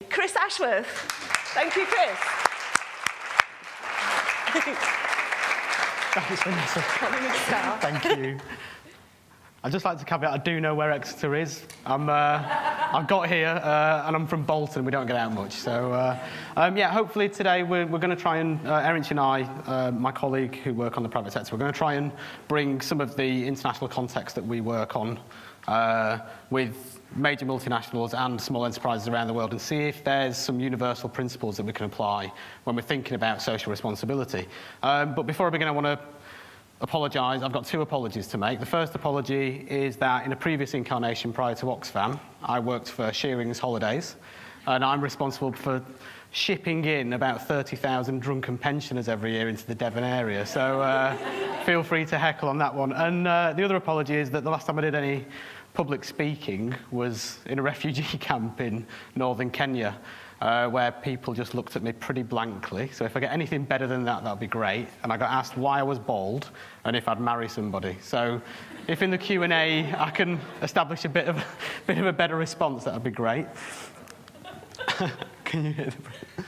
Chris Ashworth. Thank you, Chris. Thanks, Vanessa. Thank you. I'd just like to caveat, I do know where Exeter is. I've got here, and I'm from Bolton. We don't get out much. So, yeah, hopefully today we're going to try and, Erinch and I, my colleague who work on the private sector, we're going to try and bring some of the international context that we work on with major multinationals and small enterprises around the world and see if there's some universal principles that we can apply when we're thinking about social responsibility. But before I begin, I want to apologise. I've got two apologies to make. The first apology is that in a previous incarnation prior to Oxfam, I worked for Shearing's Holidays, and I'm responsible for shipping in about 30,000 drunken pensioners every year into the Devon area. So feel free to heckle on that one. And the other apology is that the last time I did any public speaking was in a refugee camp in northern Kenya, where people just looked at me pretty blankly. So if I get anything better than that, that'd be great. And I got asked why I was bald and if I'd marry somebody. So if in the Q&A I can establish a bit of a better response, that'd be great. Can you hear the...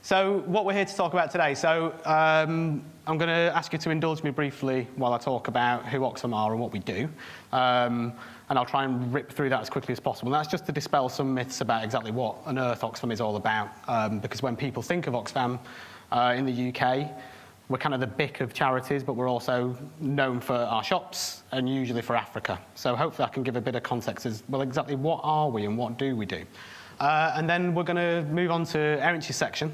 So what we're here to talk about today. So I'm going to ask you to indulge me briefly while I talk about who Oxfam are and what we do. And I'll try and rip through that as quickly as possible. And that's just to dispel some myths about exactly what on earth Oxfam is all about. Because when people think of Oxfam in the UK, we're kind of the BIC of charities, but we're also known for our shops and usually for Africa. So hopefully I can give a bit of context as, well, exactly what are we and what do we do? And then we're going to move on to Erinch's section,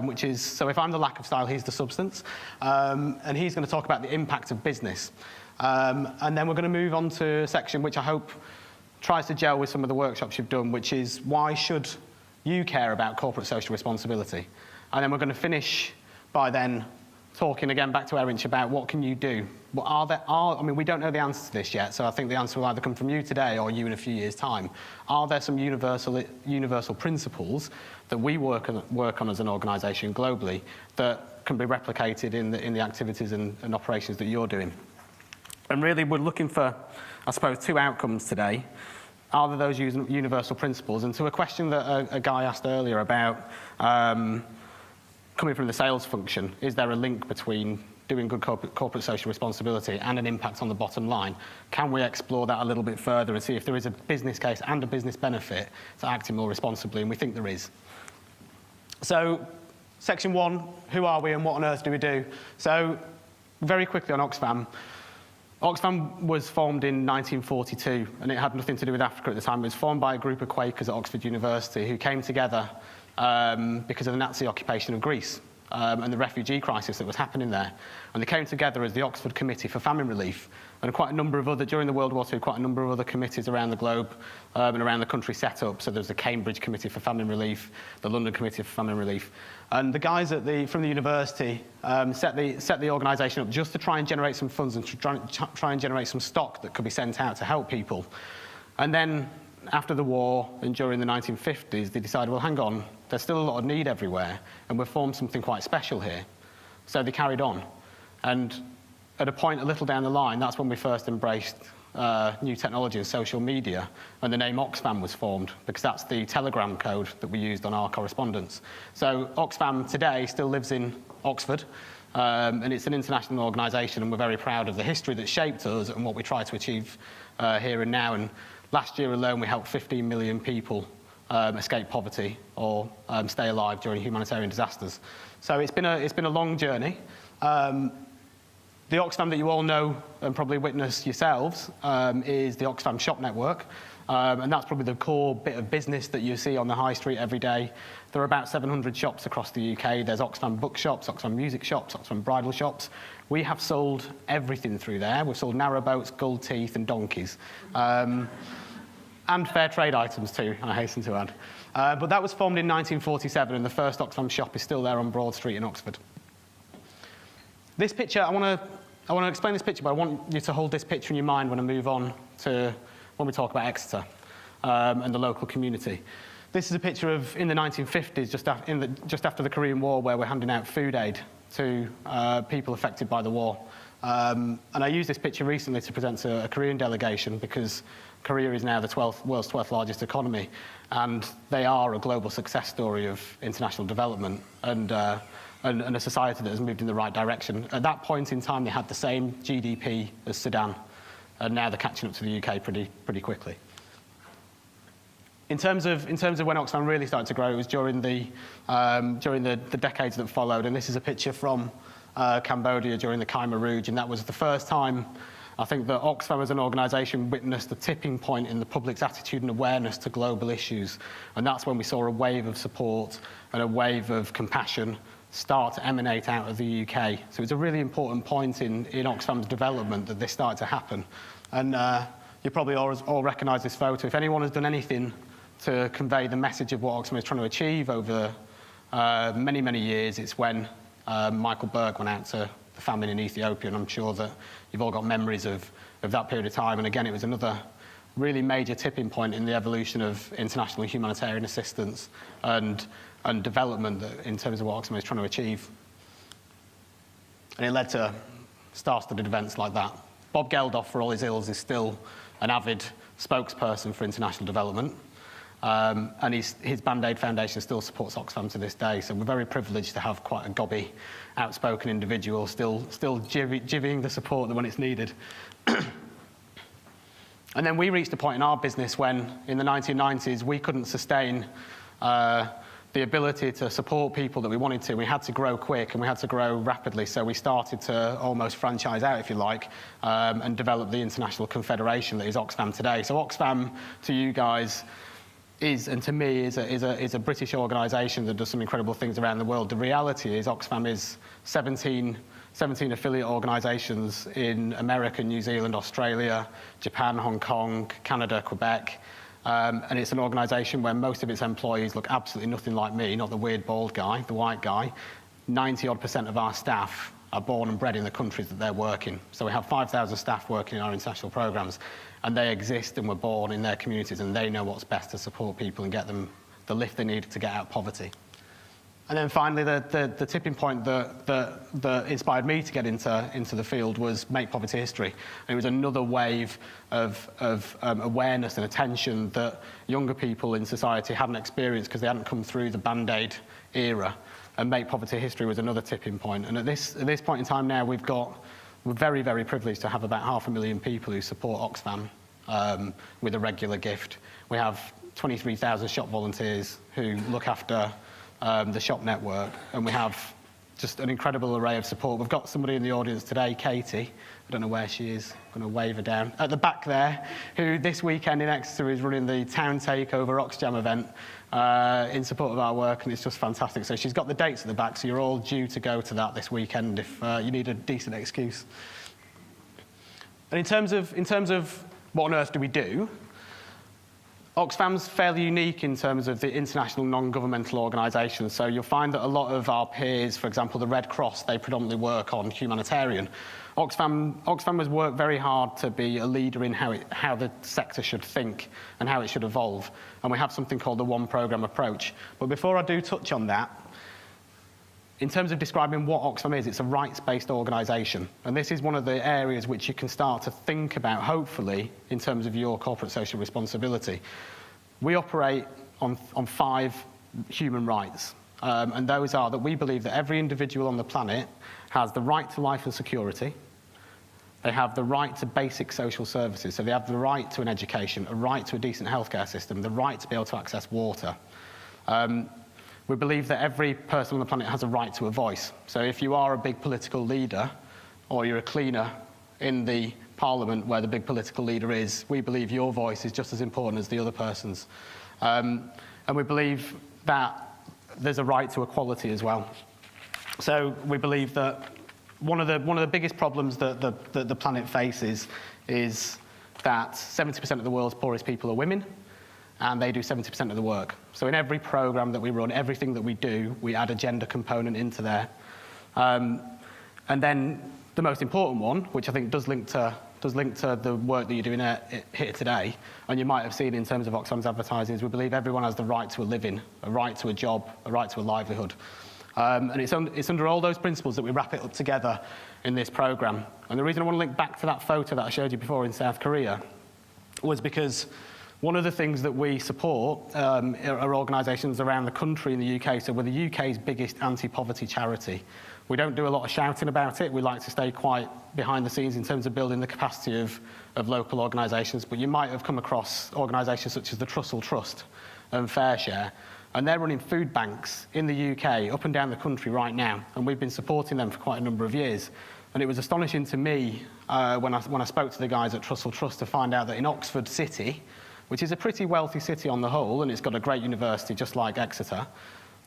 which is, so if I'm the lack of style, he's the substance. And he's going to talk about the impact of business. And then we're going to move on to a section which I hope tries to gel with some of the workshops you've done, which is why should you care about corporate social responsibility? And then we're going to finish by then talking again back to Erinch about what can you do. What I mean, we don't know the answer to this yet, so I think the answer will either come from you today or you in a few years' time. Are there some universal principles that we work on as an organisation globally that can be replicated in the activities and operations that you're doing? And really, we're looking for, I suppose, two outcomes today. Are there those universal principles? And to a question that a guy asked earlier about coming from the sales function, is there a link between doing good corporate social responsibility and an impact on the bottom line? Can we explore that a little bit further and see if there is a business case and a business benefit to acting more responsibly? And we think there is. So, section one, who are we and what on earth do we do? So, very quickly on Oxfam. Oxfam was formed in 1942, and it had nothing to do with Africa at the time. It was formed by a group of Quakers at Oxford University who came together because of the Nazi occupation of Greece and the refugee crisis that was happening there. And they came together as the Oxford Committee for Famine Relief, and quite a number of other, during the World War II, quite a number of other committees around the globe and around the country set up. So there was the Cambridge Committee for Famine Relief, the London Committee for Famine Relief. And the guys from the university set the organisation up just to try and generate some funds and to try and generate some stock that could be sent out to help people. And then after the war and during the 1950s, they decided, well, hang on, there's still a lot of need everywhere, and we've formed something quite special here. So they carried on. And at a point a little down the line, that's when we first embraced new technology and social media, and the name Oxfam was formed, because that's the telegram code that we used on our correspondence. So Oxfam today still lives in Oxford, and it's an international organisation, and we're very proud of the history that shaped us and what we try to achieve here and now. And last year alone, we helped 15 million people escape poverty or stay alive during humanitarian disasters. So it's been a long journey. The Oxfam that you all know and probably witness yourselves is the Oxfam Shop Network, and that's probably the core bit of business that you see on the high street every day. There are about 700 shops across the UK. There's Oxfam bookshops, Oxfam music shops, Oxfam bridal shops. We have sold everything through there. We've sold narrowboats, gold teeth and donkeys. And fair trade items too, I hasten to add. But that was formed in 1947, and the first Oxfam shop is still there on Broad Street in Oxford. This picture, I want to explain this picture, but I want you to hold this picture in your mind when I move on to when we talk about Exeter and the local community. This is a picture of, in the 1950s, just after the Korean War, where we're handing out food aid to people affected by the war. And I used this picture recently to present to a Korean delegation because Korea is now the world's 12th largest economy, and they are a global success story of international development and a society that has moved in the right direction. At that point in time, they had the same GDP as Sudan, and now they're catching up to the UK pretty quickly. In terms of when Oxfam really started to grow, it was during the decades that followed, and this is a picture from Cambodia during the Khmer Rouge, and that was the first time I think that Oxfam as an organisation witnessed a tipping point in the public's attitude and awareness to global issues, and that's when we saw a wave of support and a wave of compassion start to emanate out of the UK. So it's a really important point in Oxfam's development that this started to happen. And you probably all recognise this photo. If anyone has done anything to convey the message of what Oxfam is trying to achieve over many, many years, it's when Michael Berg went out to the famine in Ethiopia, and I'm sure that you've all got memories of that period of time. And again, it was another really major tipping point in the evolution of international humanitarian assistance and development in terms of what Oxfam is trying to achieve. And it led to star-studded events like that. Bob Geldof, for all his ills, is still an avid spokesperson for international development. And his Band-Aid Foundation still supports Oxfam to this day, so we're very privileged to have quite a gobby, outspoken individual still jivvying the support when it's needed. And then we reached a point in our business when, in the 1990s, we couldn't sustain the ability to support people that we wanted to. We had to grow quick and we had to grow rapidly, so we started to almost franchise out, if you like, and develop the international confederation that is Oxfam today. So Oxfam, to you guys, is, and to me, is a British organisation that does some incredible things around the world. The reality is Oxfam is 17 affiliate organisations in America, New Zealand, Australia, Japan, Hong Kong, Canada, Quebec. And it's an organisation where most of its employees look absolutely nothing like me, not the weird bald guy, the white guy. 90-odd% of our staff are born and bred in the countries that they're working. So we have 5,000 staff working in our international programmes, and they exist and were born in their communities, and they know what's best to support people and get them the lift they need to get out of poverty. And then finally, the tipping point that inspired me to get into the field was Make Poverty History. And it was another wave of awareness and attention that younger people in society hadn't experienced because they hadn't come through the Band-Aid era. And Make Poverty History was another tipping point. And at this point in time now, we're very, very privileged to have about 500,000 people who support Oxfam with a regular gift. We have 23,000 shop volunteers who look after the shop network, and we have just an incredible array of support. We've got somebody in the audience today, Katie, I don't know where she is, I'm going to wave her down, at the back there, who this weekend in Exeter is running the Town Takeover Oxjam event in support of our work, and it's just fantastic. So she's got the dates at the back, so you're all due to go to that this weekend if you need a decent excuse. And in terms of what on earth do we do, Oxfam's fairly unique in terms of the international non-governmental organisations. So you'll find that a lot of our peers, for example, the Red Cross, they predominantly work on humanitarian. Oxfam has worked very hard to be a leader in how the sector should think and how it should evolve. And we have something called the One Programme approach. But before I do touch on that, in terms of describing what Oxfam is, it's a rights-based organisation. And this is one of the areas which you can start to think about, hopefully, in terms of your corporate social responsibility. We operate on 5 human rights. And those are that we believe that every individual on the planet has the right to life and security. They have the right to basic social services. So they have the right to an education, a right to a decent healthcare system, the right to be able to access water. We believe that every person on the planet has a right to a voice. So if you are a big political leader, or you're a cleaner in the parliament where the big political leader is, we believe your voice is just as important as the other person's. And we believe that there's a right to equality as well. So we believe that one of the biggest problems that the planet faces is that 70% of the world's poorest people are women, and they do 70% of the work. So in every programme that we run, everything that we do, we add a gender component into there. And then the most important one, which I think does link to the work that you're doing here today, and you might have seen in terms of Oxfam's advertising, is we believe everyone has the right to a living, a right to a job, a right to a livelihood. And it's under all those principles that we wrap it up together in this programme. And the reason I want to link back to that photo that I showed you before in South Korea was because one of the things that we support are organisations around the country in the UK. So we're the UK's biggest anti-poverty charity. We don't do a lot of shouting about it. We like to stay quite behind the scenes in terms of building the capacity of local organisations. But you might have come across organisations such as the Trussell Trust and FareShare. And they're running food banks in the UK, up and down the country right now. And we've been supporting them for quite a number of years. And it was astonishing to me when I spoke to the guys at Trussell Trust to find out that in Oxford City, which is a pretty wealthy city on the whole, and it's got a great university just like Exeter,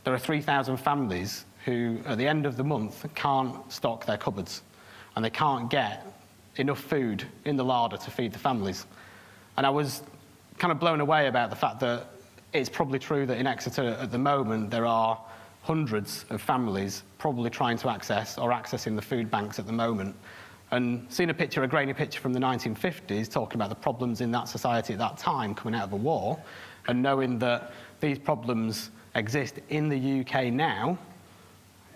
there are 3,000 families who, at the end of the month, can't stock their cupboards. And they can't get enough food in the larder to feed the families. And I was kind of blown away about the fact that it's probably true that in Exeter at the moment there are hundreds of families probably trying to access or accessing the food banks at the moment. And seeing a grainy picture from the 1950s talking about the problems in that society at that time coming out of a war, and knowing that these problems exist in the UK now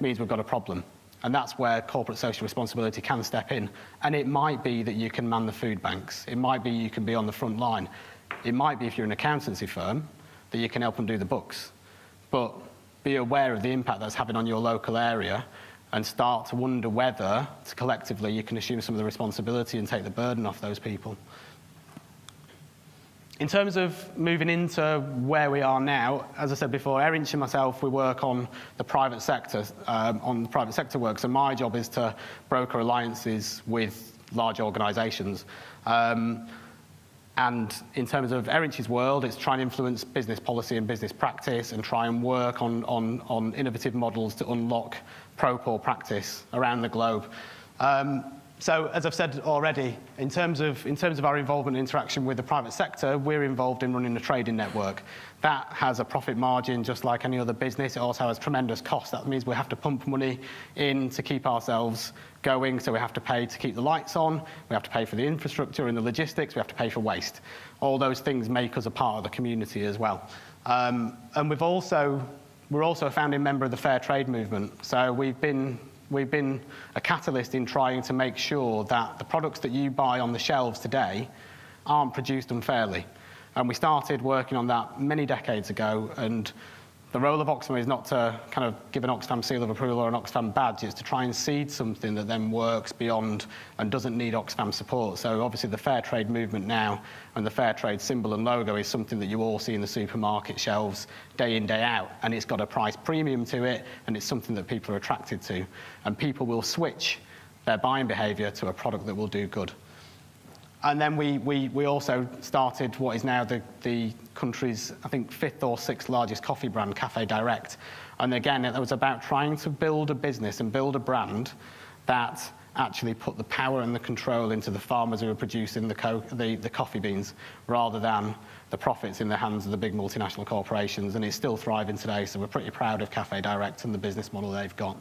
means we've got a problem. And that's where corporate social responsibility can step in. And it might be that you can man the food banks. It might be you can be on the front line. It might be, if you're an accountancy firm, that you can help them do the books. But be aware of the impact that's having on your local area and start to wonder whether, collectively, you can assume some of the responsibility and take the burden off those people. In terms of moving into where we are now, as I said before, Erinch and myself, we work on the private sector, work. So my job is to broker alliances with large organisations. And in terms of Erinch's world, it's trying to influence business policy and business practice and try and work on innovative models to unlock pro-poor practice around the globe. So, as I've said already, in terms of our involvement and interaction with the private sector, we're involved in running a trading network. That has a profit margin just like any other business. It also has tremendous costs. That means we have to pump money in to keep ourselves going. So we have to pay to keep the lights on. We have to pay for the infrastructure and the logistics. We have to pay for waste. All those things make us a part of the community as well. And we're also a founding member of the Fair Trade movement. So we've been a catalyst in trying to make sure that the products that you buy on the shelves today aren't produced unfairly. And we started working on that many decades ago, and the role of Oxfam is not to kind of give an Oxfam seal of approval or an Oxfam badge, it's to try and seed something that then works beyond and doesn't need Oxfam support. So obviously the Fair Trade movement now and the Fair Trade symbol and logo is something that you all see in the supermarket shelves day in, day out, and it's got a price premium to it, and it's something that people are attracted to. And people will switch their buying behaviour to a product that will do good. And then we also started what is now the country's, I think, 5th or 6th largest coffee brand, Cafe Direct. And again, it was about trying to build a business and build a brand that actually put the power and the control into the farmers who are producing the coffee beans, rather than the profits in the hands of the big multinational corporations. And it's still thriving today, so we're pretty proud of Cafe Direct and the business model they've got.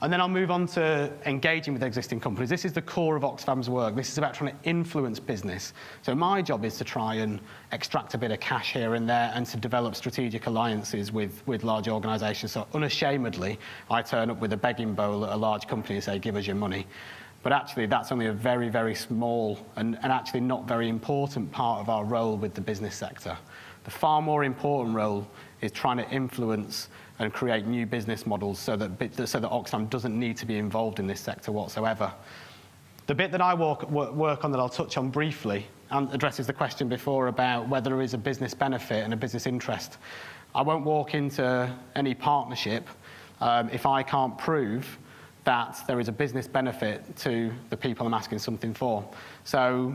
And then I'll move on to engaging with existing companies. This is the core of Oxfam's work. This is about trying to influence business. So my job is to try and extract a bit of cash here and there and to develop strategic alliances with large organisations. So unashamedly, I turn up with a begging bowl at a large company and say, give us your money. But actually, that's only a very, very small and actually not very important part of our role with the business sector. The far more important role is trying to influence and create new business models so that Oxfam doesn't need to be involved in this sector whatsoever. The bit that I work on that I'll touch on briefly addresses the question before about whether there is a business benefit and a business interest. I won't walk into any partnership if I can't prove that there is a business benefit to the people I'm asking something for. So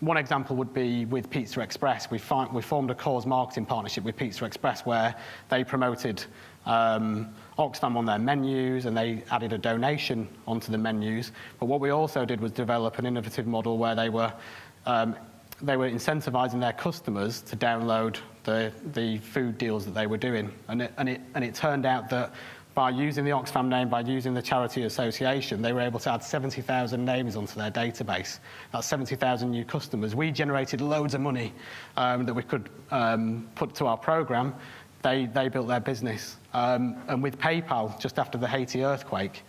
one example would be with Pizza Express. We formed a cause marketing partnership with Pizza Express where they promoted Oxfam on their menus and they added a donation onto the menus. But what we also did was develop an innovative model where they were incentivizing their customers to download the food deals that they were doing. And it turned out that by using the Oxfam name, by using the charity association, they were able to add 70,000 names onto their database. That's 70,000 new customers. We generated loads of money that we could put to our programme. They built their business. And with PayPal, just after the Haiti earthquake,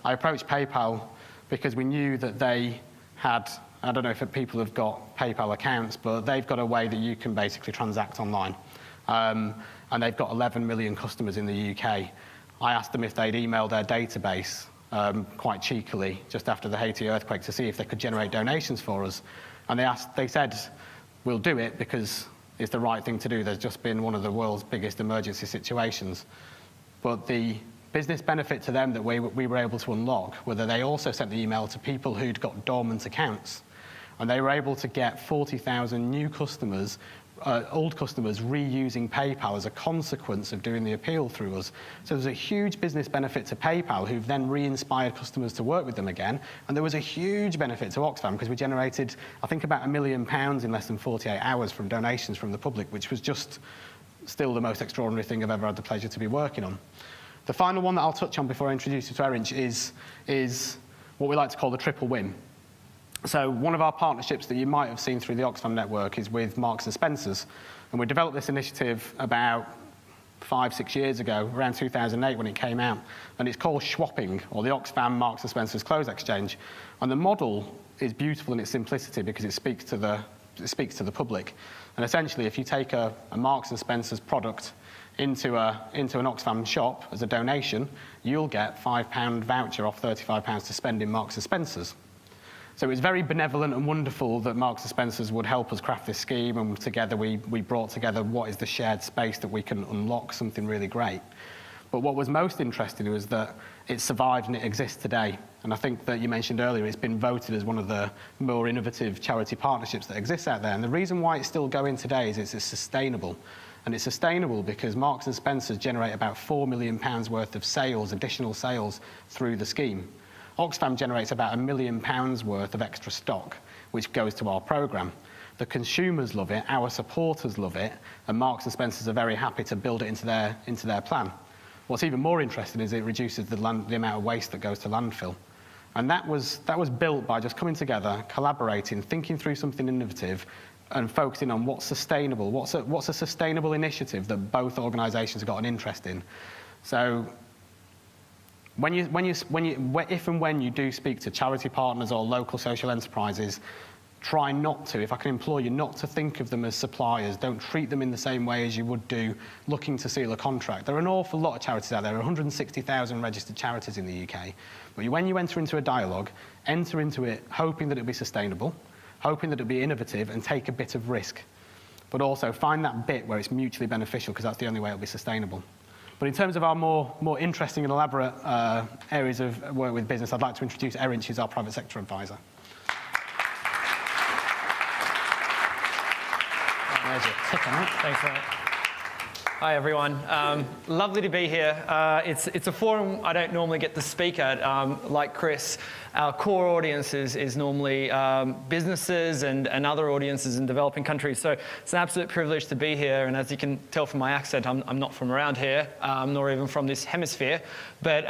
I approached PayPal because we knew that they had I don't know if people have got PayPal accounts, but they've got a way that you can basically transact online. And they've got 11 million customers in the UK. I asked them if they'd email their database quite cheekily just after the Haiti earthquake to see if they could generate donations for us. And they said, we'll do it because it's the right thing to do. There's just been one of the world's biggest emergency situations. But the business benefit to them that we were able to unlock were that they also sent the email to people who'd got dormant accounts. And they were able to get 40,000 new customers, old customers, reusing PayPal as a consequence of doing the appeal through us. So there's a huge business benefit to PayPal, who've then re-inspired customers to work with them again. And there was a huge benefit to Oxfam, because we generated, I think, about £1 million in less than 48 hours from donations from the public, which was just still the most extraordinary thing I've ever had the pleasure to be working on. The final one that I'll touch on before I introduce you to Erinch is what we like to call the triple win. So one of our partnerships that you might have seen through the Oxfam network is with Marks and Spencer's. And we developed this initiative about 5-6 years ago, around 2008 when it came out. And it's called Schwapping, or the Oxfam Marks and Spencer's Clothes Exchange. And the model is beautiful in its simplicity because it speaks to the public. And essentially, if you take a Marks and Spencer's product into an Oxfam shop as a donation, you'll get £5 voucher off £35 to spend in Marks and Spencer's. So it's very benevolent and wonderful that Marks & Spencer's would help us craft this scheme, and together we brought together what is the shared space that we can unlock something really great. But what was most interesting was that it survived and it exists today. And I think that you mentioned earlier, it's been voted as one of the more innovative charity partnerships that exists out there. And the reason why it's still going today is it's sustainable. And it's sustainable because Marks & Spencer's generate about £4 million worth of sales, additional sales, through the scheme. Oxfam generates about £1 million worth of extra stock, which goes to our programme. The consumers love it, our supporters love it, and Marks and Spencer's are very happy to build it into their plan. What's even more interesting is it reduces the amount of waste that goes to landfill. And that was built by just coming together, collaborating, thinking through something innovative, and focusing on what's sustainable, what's a sustainable initiative that both organisations have got an interest in. So if and when you do speak to charity partners or local social enterprises, try not to, if I can implore you, not to think of them as suppliers. Don't treat them in the same way as you would do looking to seal a contract. There are an awful lot of charities out there. There are 160,000 registered charities in the UK. But when you enter into a dialogue, enter into it hoping that it'll be sustainable, hoping that it'll be innovative, and take a bit of risk. But also find that bit where it's mutually beneficial, because that's the only way it'll be sustainable. But in terms of our more interesting and elaborate areas of work with business, I'd like to introduce Erinch, who's our private sector advisor. There's your tick on it. Thanks, mate. Hi, everyone. Lovely to be here. It's a forum I don't normally get to speak at. Like Chris, our core audience is normally businesses and other audiences in developing countries. So it's an absolute privilege to be here. And as you can tell from my accent, I'm not from around here, nor even from this hemisphere. But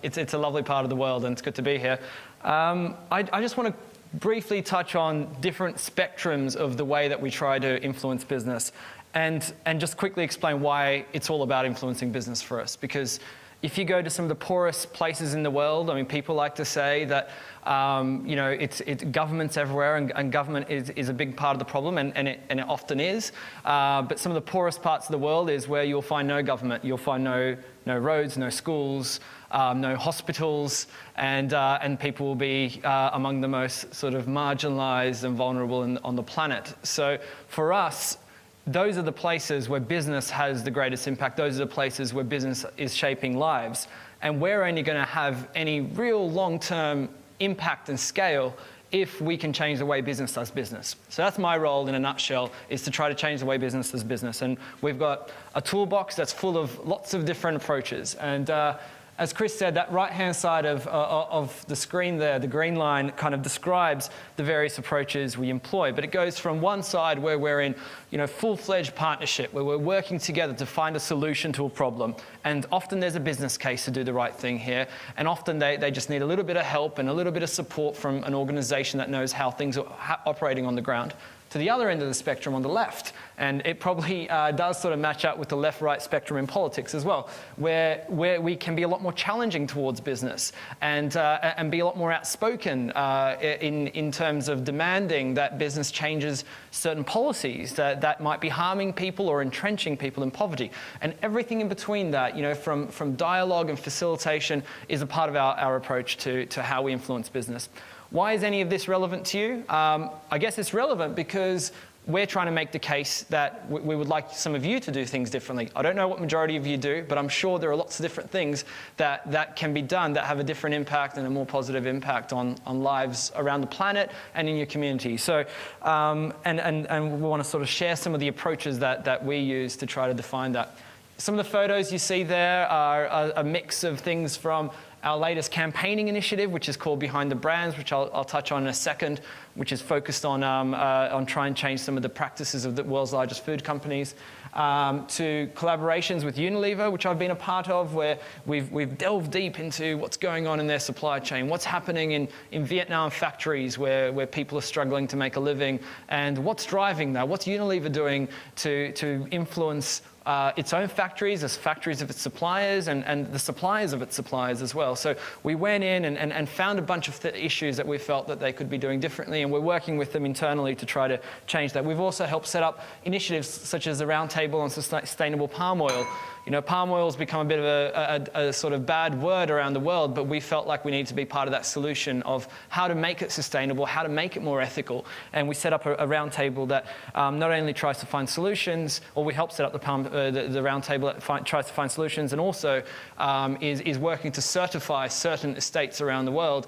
it's a lovely part of the world, and it's good to be here. I just want to briefly touch on different spectrums of the way that we try to influence business. And just quickly explain why it's all about influencing business for us. Because if you go to some of the poorest places in the world, I mean, people like to say that, it's government's everywhere, and government is a big part of the problem, and it often is. But some of the poorest parts of the world is where you'll find no government. You'll find no roads, no schools, no hospitals, and people will be among the most sort of marginalized and vulnerable on the planet. So for us, those are the places where business has the greatest impact. Those are the places where business is shaping lives. And we're only going to have any real long-term impact and scale if we can change the way business does business. So that's my role in a nutshell, is to try to change the way business does business. And we've got a toolbox that's full of lots of different approaches. And as Chris said, that right-hand side of the screen there, the green line, kind of describes the various approaches we employ. But it goes from one side where we're in, full-fledged partnership, where we're working together to find a solution to a problem. And often there's a business case to do the right thing here. And often they just need a little bit of help and a little bit of support from an organization that knows how things are operating on the ground. to the other end of the spectrum on the left. And it probably does sort of match up with the left-right spectrum in politics as well, where we can be a lot more challenging towards business and be a lot more outspoken in terms of demanding that business changes certain policies that might be harming people or entrenching people in poverty. And everything in between that, from dialogue and facilitation is a part of our approach to how we influence business. Why is any of this relevant to you? I guess it's relevant because we're trying to make the case that we would like some of you to do things differently. I don't know what majority of you do, but I'm sure there are lots of different things that can be done that have a different impact and a more positive impact on lives around the planet and in your community. So, and we want to sort of share some of the approaches that we use to try to define that. Some of the photos you see there are a mix of things from our latest campaigning initiative, which is called Behind the Brands, which I'll touch on in a second, which is focused on trying to change some of the practices of the world's largest food companies, to collaborations with Unilever, which I've been a part of, where we've delved deep into what's going on in their supply chain, what's happening in Vietnam factories where people are struggling to make a living, and what's driving that, what's Unilever doing to influence its own factories, as factories of its suppliers, and the suppliers of its suppliers as well. So we went in and found a bunch of issues that we felt that they could be doing differently, and we're working with them internally to try to change that. We've also helped set up initiatives such as the Roundtable on Sustainable Palm Oil. Palm oil has become a bit of a sort of bad word around the world, but we felt like we needed to be part of that solution of how to make it sustainable, how to make it more ethical. And we set up a roundtable that not only tries to find solutions, or we help set up the roundtable that tries to find solutions, and also is working to certify certain estates around the world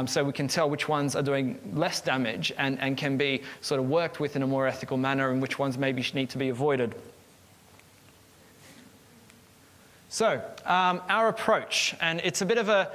so we can tell which ones are doing less damage and can be sort of worked with in a more ethical manner, and which ones maybe need to be avoided. So, our approach, and it's a bit of a,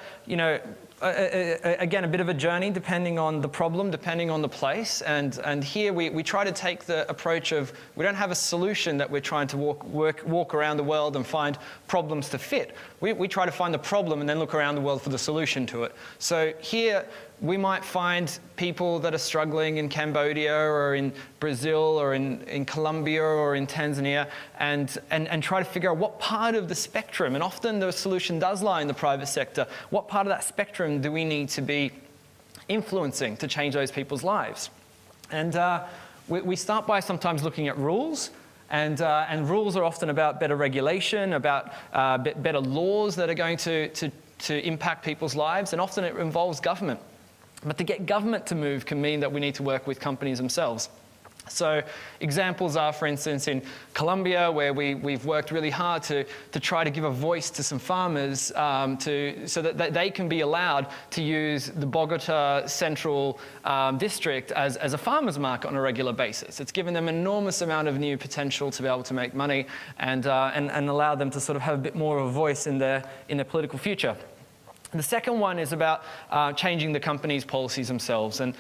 again, a bit of a journey depending on the problem, depending on the place. And here we try to take the approach of, we don't have a solution that we're trying to walk around the world and find problems to fit. We try to find the problem and then look around the world for the solution to it. So here, we might find people that are struggling in Cambodia or in Brazil or in Colombia or in Tanzania and try to figure out what part of the spectrum, and often the solution does lie in the private sector, what part of that spectrum do we need to be influencing to change those people's lives? And we start by sometimes looking at rules. And rules are often about better regulation, about better laws that are going to impact people's lives, and often it involves government. But to get government to move can mean that we need to work with companies themselves. So examples are, for instance, in Colombia, where we've worked really hard to try to give a voice to some farmers so that they can be allowed to use the Bogota Central District as a farmer's market on a regular basis. It's given them an enormous amount of new potential to be able to make money and allow them to sort of have a bit more of a voice in their political future. The second one is about changing the company's policies themselves, and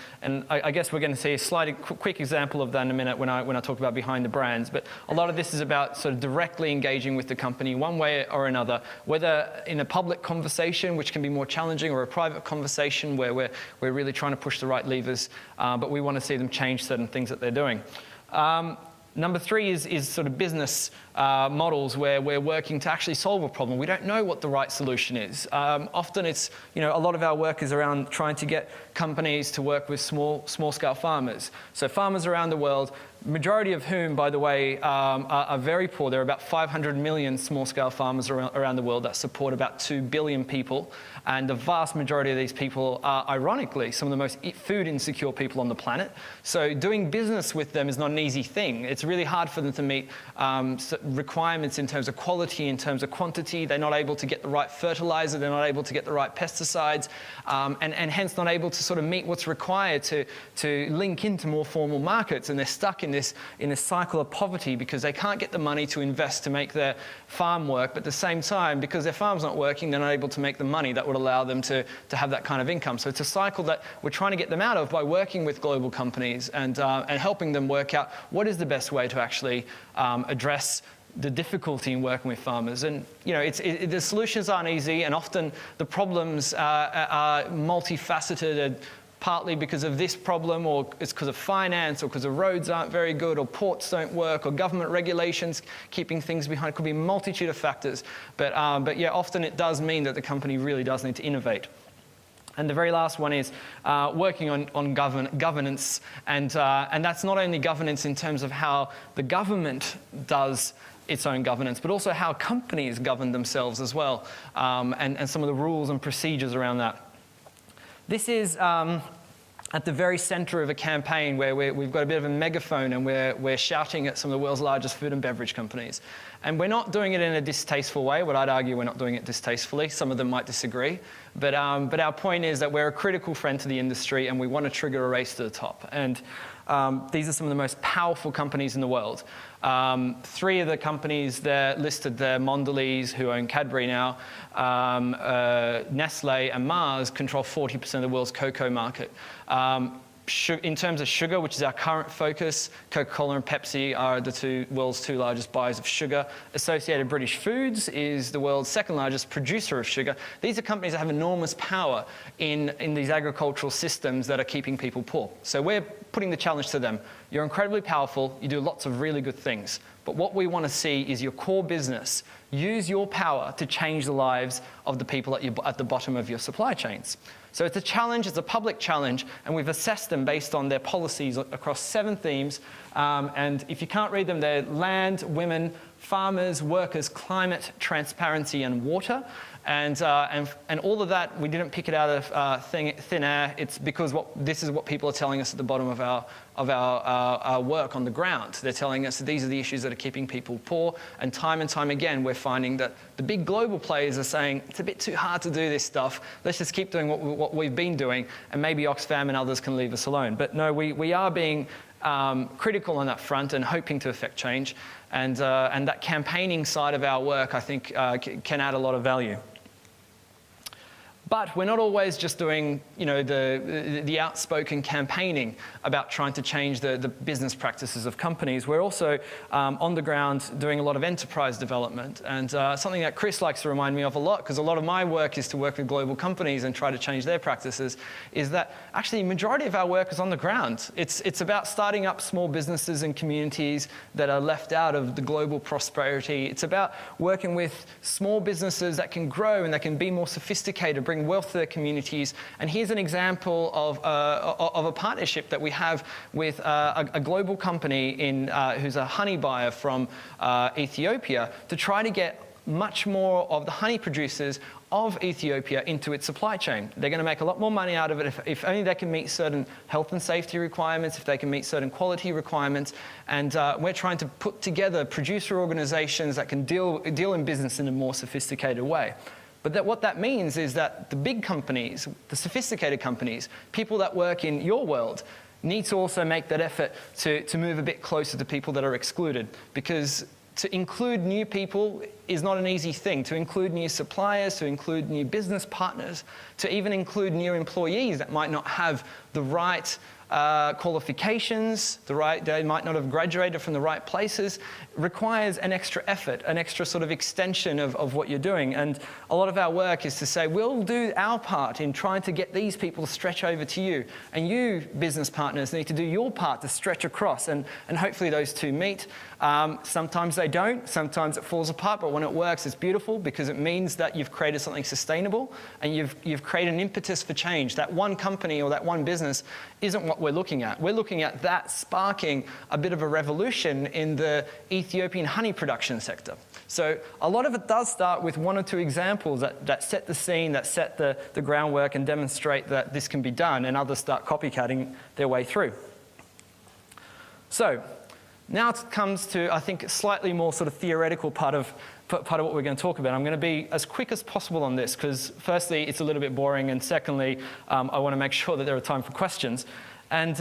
I guess we're going to see a quick example of that in a minute when I talk about Behind the Brands. But a lot of this is about sort of directly engaging with the company one way or another, whether in a public conversation, which can be more challenging, or a private conversation where we're really trying to push the right levers, but we want to see them change certain things that they're doing. Number three is sort of business models where we're working to actually solve a problem. We don't know what the right solution is. Often it's, a lot of our work is around trying to get companies to work with small-scale farmers. So farmers around the world, majority of whom, by the way, are very poor. There are about 500 million small-scale farmers around the world that support about 2 billion people. And the vast majority of these people are, ironically, some of the most food insecure people on the planet. So doing business with them is not an easy thing. It's really hard for them to meet requirements in terms of quality, in terms of quantity. They're not able to get the right fertilizer. They're not able to get the right pesticides, and hence not able to sort of meet what's required to link into more formal markets. And they're stuck in this cycle of poverty because they can't get the money to invest to make their farm work. But at the same time, because their farm's not working, they're not able to make the money that would allow them to have that kind of income. So it's a cycle that we're trying to get them out of by working with global companies and helping them work out what is the best way to actually address the difficulty in working with farmers. And the solutions aren't easy, and often the problems are multifaceted and partly because of this problem, or it's because of finance, or because the roads aren't very good, or ports don't work, or government regulations keeping things behind. It could be a multitude of factors. But yeah, often it does mean that the company really does need to innovate. And the very last one is working on governance, and that's not only governance in terms of how the government does its own governance, but also how companies govern themselves as well, and some of the rules and procedures around that. This is at the very center of a campaign where we've got a bit of a megaphone, and we're shouting at some of the world's largest food and beverage companies. And we're not doing it in a distasteful way. What I'd argue, we're not doing it distastefully. Some of them might disagree. But our point is that we're a critical friend to the industry, and we want to trigger a race to the top. And these are some of the most powerful companies in the world. 3 of the companies there listed there, Mondelez, who own Cadbury now, Nestle and Mars control 40% of the world's cocoa market. In terms of sugar, which is our current focus, Coca-Cola and Pepsi are the world's 2 largest buyers of sugar. Associated British Foods is the world's 2nd largest producer of sugar. These are companies that have enormous power in these agricultural systems that are keeping people poor. So we're putting the challenge to them. You're incredibly powerful. You do lots of really good things. But what we want to see is your core business use your power to change the lives of the people at the bottom of your supply chains. So it's a challenge, it's a public challenge, and we've assessed them based on their policies across 7 themes. And if you can't read them, they're land, women, farmers, workers, climate, transparency, and water. And all of that, we didn't pick it out of thin air. It's because this is what people are telling us at the bottom of our work on the ground. They're telling us that these are the issues that are keeping people poor. And time again, we're finding that the big global players are saying, it's a bit too hard to do this stuff. Let's just keep doing what we've been doing, and maybe Oxfam and others can leave us alone. But no, we are being critical on that front and hoping to affect change. And that campaigning side of our work, I think, can add a lot of value. But we're not always just doing, the outspoken campaigning about trying to change the business practices of companies. We're also on the ground doing a lot of enterprise development. And something that Chris likes to remind me of a lot, because a lot of my work is to work with global companies and try to change their practices, is that actually the majority of our work is on the ground. It's about starting up small businesses and communities that are left out of the global prosperity. It's about working with small businesses that can grow and that can be more sophisticated, bring wealth to their communities. And here's an example of a partnership that we have with a global company who's a honey buyer from Ethiopia, to try to get much more of the honey producers of Ethiopia into its supply chain. They're going to make a lot more money out of it if only they can meet certain health and safety requirements, if they can meet certain quality requirements. And we're trying to put together producer organizations that can deal in business in a more sophisticated way. But what that means is that the big companies, the sophisticated companies, people that work in your world, need to also make that effort to move a bit closer to people that are excluded. Because to include new people is not an easy thing. To include new suppliers, to include new business partners, to even include new employees that might not have the right qualifications, they might not have graduated from the right places, requires an extra effort, an extra sort of extension of what you're doing. And a lot of our work is to say, we'll do our part in trying to get these people to stretch over to you. And you, business partners, need to do your part to stretch across. And hopefully those two meet. Sometimes they don't. Sometimes it falls apart. But when it works, it's beautiful, because it means that you've created something sustainable and you've created an impetus for change. That one company or that one business isn't what we're looking at. We're looking at that sparking a bit of a revolution in the Ethiopian honey production sector. So a lot of it does start with 1 or 2 examples that set the scene, that set the groundwork and demonstrate that this can be done, and others start copycatting their way through. So now it comes to, I think, a slightly more sort of theoretical part of what we're going to talk about. I'm going to be as quick as possible on this, because firstly, it's a little bit boring, and secondly, I want to make sure that there are time for questions. And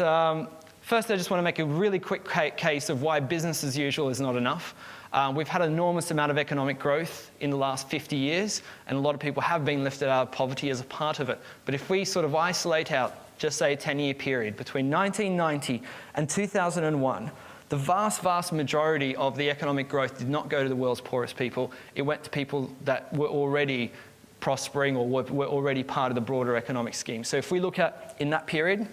first, I just want to make a really quick case of why business as usual is not enough. We've had an enormous amount of economic growth in the last 50 years, and a lot of people have been lifted out of poverty as a part of it. But if we sort of isolate out, just say a 10-year period, between 1990 and 2001, the vast majority of the economic growth did not go to the world's poorest people. It went to people that were already prospering or were already part of the broader economic scheme. So if we look at, in that period,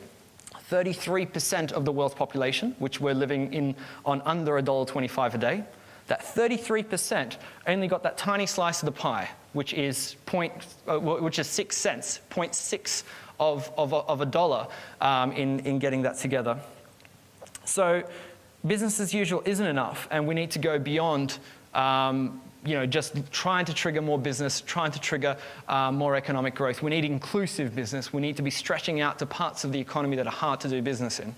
33% of the world's population, which we're living on under $1.25 a day, that 33% only got that tiny slice of the pie, which is 6 cents, 0.6 of a dollar in getting that together. So business as usual isn't enough, and we need to go beyond just trying to trigger more business, trying to trigger more economic growth. We need inclusive business. We need to be stretching out to parts of the economy that are hard to do business in.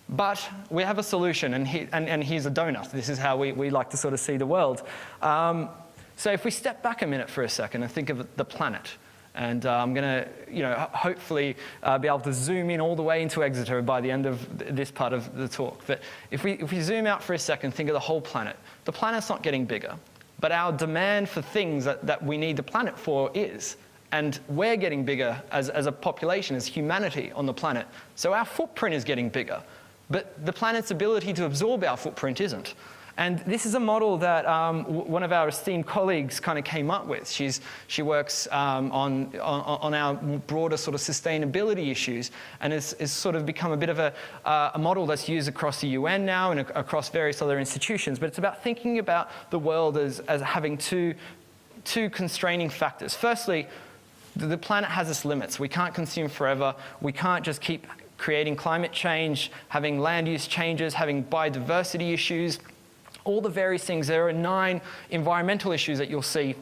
But we have a solution, and here's a donut. This is how we like to sort of see the world. So if we step back a minute for a second and think of the planet, and I'm going to, hopefully be able to zoom in all the way into Exeter by the end of this part of the talk. But if we zoom out for a second, think of the whole planet. The planet's not getting bigger, but our demand for things that we need the planet for is. And we're getting bigger as a population, as humanity on the planet. So our footprint is getting bigger. But the planet's ability to absorb our footprint isn't. And this is a model that one of our esteemed colleagues kind of came up with. She works on our broader sort of sustainability issues, and has sort of become a bit of a model that's used across the UN now and across various other institutions. But it's about thinking about the world as having two constraining factors. Firstly, the planet has its limits. We can't consume forever. We can't just keep creating climate change, having land use changes, having biodiversity issues, all the various things. There are 9 environmental issues that you'll see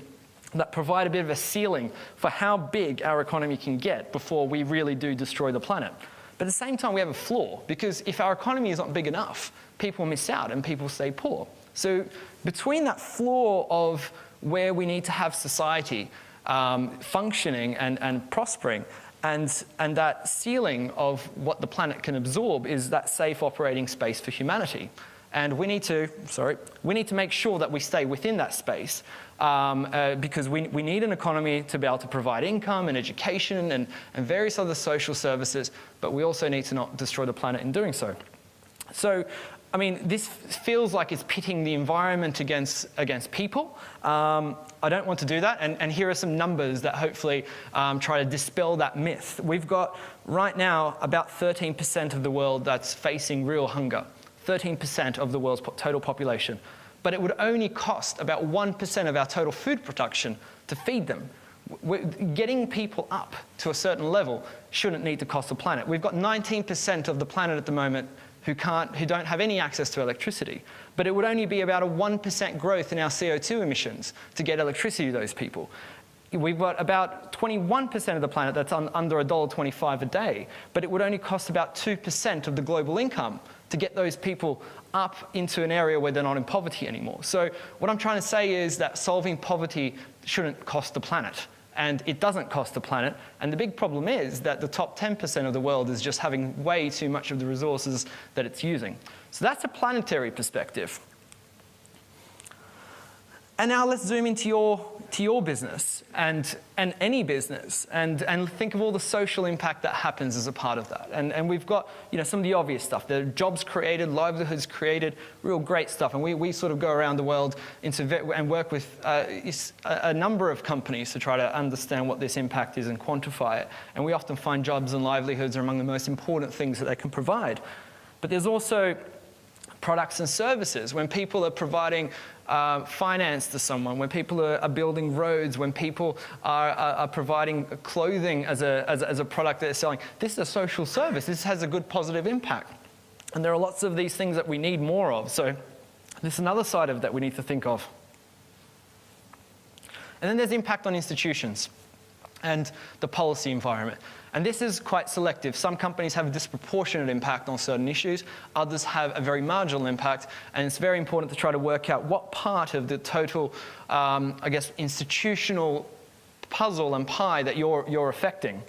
that provide a bit of a ceiling for how big our economy can get before we really do destroy the planet. But at the same time, we have a flaw, because if our economy is not big enough, people miss out and people stay poor. So between that flaw of where we need to have society functioning and prospering, and that ceiling of what the planet can absorb is that safe operating space for humanity. And we need to make sure that we stay within that space because we need an economy to be able to provide income and education and various other social services, but we also need to not destroy the planet in doing so. So, I mean, this feels like it's pitting the environment against people. I don't want to do that, and here are some numbers that hopefully try to dispel that myth. We've got, right now, about 13% of the world that's facing real hunger. 13% of the world's total population. But it would only cost about 1% of our total food production to feed them. Getting people up to a certain level shouldn't need to cost the planet. We've got 19% of the planet at the moment who don't have any access to electricity. But it would only be about a 1% growth in our CO2 emissions to get electricity to those people. We've got about 21% of the planet that's under $1.25 a day, but it would only cost about 2% of the global income to get those people up into an area where they're not in poverty anymore. So what I'm trying to say is that solving poverty shouldn't cost the planet. And it doesn't cost the planet. And the big problem is that the top 10% of the world is just having way too much of the resources that it's using. So that's a planetary perspective. And now let's zoom into your business and any business and think of all the social impact that happens as a part of that. And we've got some of the obvious stuff. There are jobs created, livelihoods created, real great stuff. And we sort of go around the world and work with a number of companies to try to understand what this impact is and quantify it. And we often find jobs and livelihoods are among the most important things that they can provide. But there's also products and services. When people are providing finance to someone, when people are building roads, when people are providing clothing as a product that they're selling, this is a social service. This has a good positive impact. And there are lots of these things that we need more of. So there's another side of that we need to think of. And then there's impact on institutions and the policy environment. And this is quite selective. Some companies have a disproportionate impact on certain issues. Others have a very marginal impact. And it's very important to try to work out what part of the total, institutional puzzle and pie that you're affecting.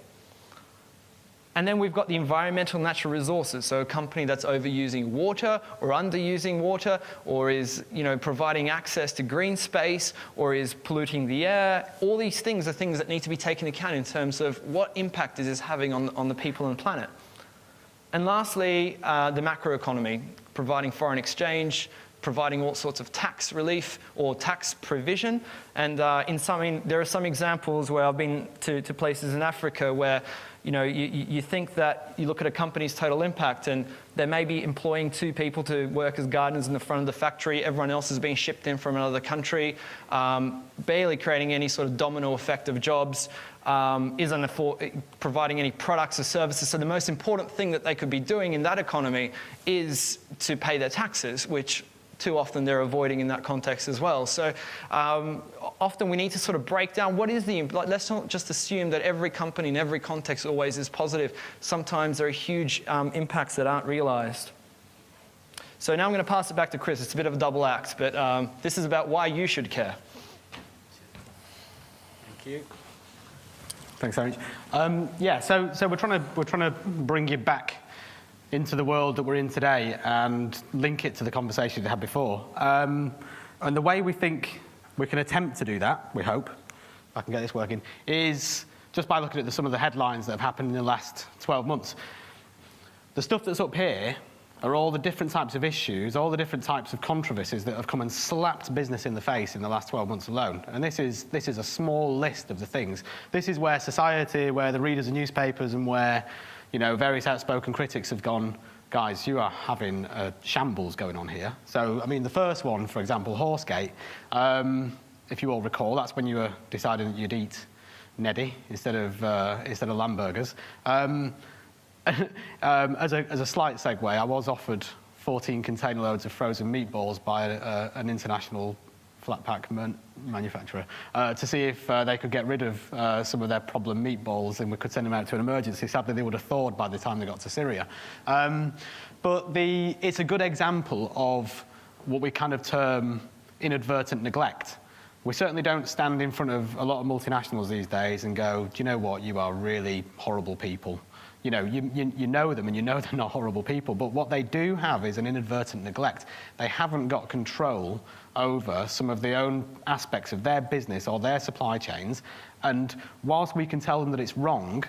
And then we've got the environmental natural resources. So a company that's overusing water or underusing water, or is providing access to green space, or is polluting the air. All these things are things that need to be taken into account in terms of what impact is this having on the people and planet. And lastly, the macroeconomy, providing foreign exchange, providing all sorts of tax relief or tax provision. And there are some examples where I've been to places in Africa where you think that you look at a company's total impact and they may be employing 2 people to work as gardeners in the front of the factory. Everyone else is being shipped in from another country, barely creating any sort of domino effect of jobs, isn't providing any products or services. So the most important thing that they could be doing in that economy is to pay their taxes, which too often they're avoiding in that context as well. So often we need to sort of break down what is let's not just assume that every company in every context always is positive. Sometimes there are huge impacts that aren't realized. So now I'm going to pass it back to Chris. It's a bit of a double act, but this is about why you should care. Thank you. Thanks, Erinch. Yeah, so we're trying to bring you back into the world that we're in today and link it to the conversation we had before. And the way we think we can attempt to do that, we hope, if I can get this working, is just by looking at some of the headlines that have happened in the last 12 months. The stuff that's up here are all the different types of issues, all the different types of controversies that have come and slapped business in the face in the last 12 months alone. And this is a small list of the things. This is where society, where the readers of newspapers, and where various outspoken critics have gone, guys, you are having a shambles going on here. So, I mean, the first one, for example, Horsegate, if you all recall, that's when you were deciding that you'd eat Neddy instead of lamb burgers. As a slight segue, I was offered 14 container loads of frozen meatballs by an international flat pack manufacturer to see if they could get rid of some of their problem meatballs and we could send them out to an emergency. Sadly, they would have thawed by the time they got to Syria. But it's a good example of what we kind of term inadvertent neglect. We certainly don't stand in front of a lot of multinationals these days and go, do you know what, you are really horrible people. You know them and you know they're not horrible people, but what they do have is an inadvertent neglect. They haven't got control over some of the own aspects of their business or their supply chains, and whilst we can tell them that it's wrong,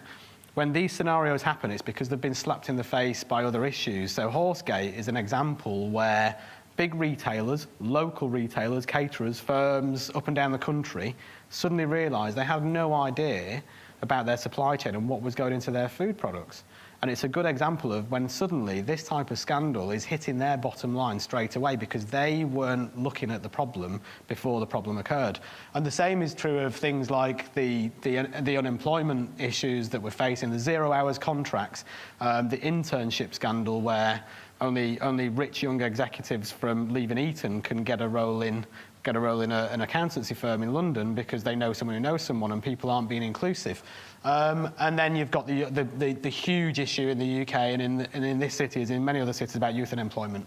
when these scenarios happen, it's because they've been slapped in the face by other issues. So Horsegate is an example where big retailers, local retailers, caterers, firms up and down the country suddenly realised they had no idea about their supply chain and what was going into their food products. And it's a good example of when suddenly this type of scandal is hitting their bottom line straight away because they weren't looking at the problem before the problem occurred. And the same is true of things like the unemployment issues that we're facing, the 0 hours contracts, the internship scandal where only rich young executives from leaving Eton can get a role in an accountancy firm in London because they know someone who knows someone and people aren't being inclusive. And then you've got the huge issue in the UK and in this city, as in many other cities, about youth unemployment.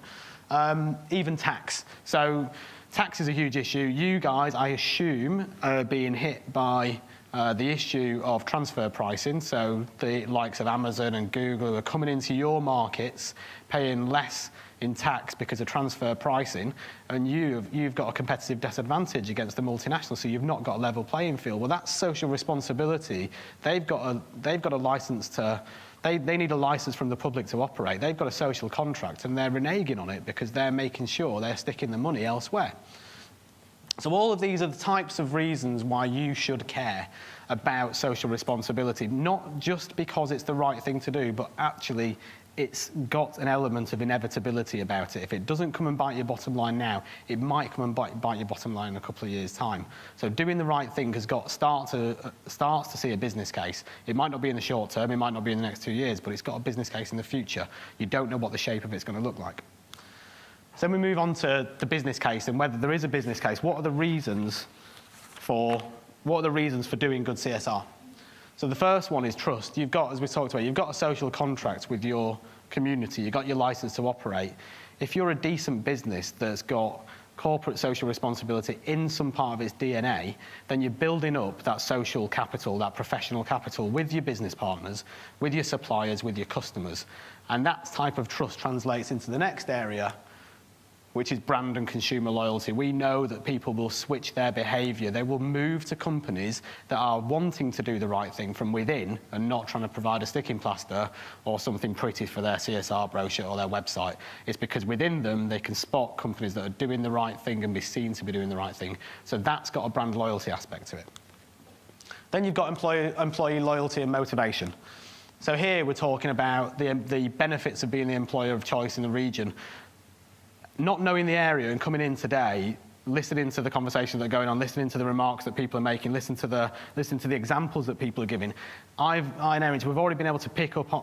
Even tax. So tax is a huge issue. You guys, I assume, are being hit by the issue of transfer pricing. So the likes of Amazon and Google who are coming into your markets, paying less in tax because of transfer pricing, and you've got a competitive disadvantage against the multinationals, so you've not got a level playing field. Well, that's social responsibility. They've got a license to. They need a license from the public to operate. They've got a social contract, and they're reneging on it because they're making sure they're sticking the money elsewhere. So all of these are the types of reasons why you should care about social responsibility, not just because it's the right thing to do, but actually it's got an element of inevitability about it. If it doesn't come and bite your bottom line now, it might come and bite your bottom line in a couple of years' time. So doing the right thing has got starts to see a business case. It might not be in the short term, it might not be in the next 2 years, but it's got a business case in the future. You don't know what the shape of it's going to look like. So then we move on to the business case and whether there is a business case. What are the reasons for doing good CSR? So the first one is trust. You've got, as we talked about, you've got a social contract with your community. You've got your license to operate. If you're a decent business that's got corporate social responsibility in some part of its DNA, then you're building up that social capital, that professional capital with your business partners, with your suppliers, with your customers. And that type of trust translates into the next area, which is brand and consumer loyalty. We know that people will switch their behaviour. They will move to companies that are wanting to do the right thing from within and not trying to provide a sticking plaster or something pretty for their CSR brochure or their website. It's because within them they can spot companies that are doing the right thing and be seen to be doing the right thing. So that's got a brand loyalty aspect to it. Then you've got employee loyalty and motivation. So here we're talking about the benefits of being the employer of choice in the region. Not knowing the area and coming in today, listening to the conversations that are going on, listening to the remarks that people are making, listening to the examples that people are giving. I and Erinch, we've already been able to pick up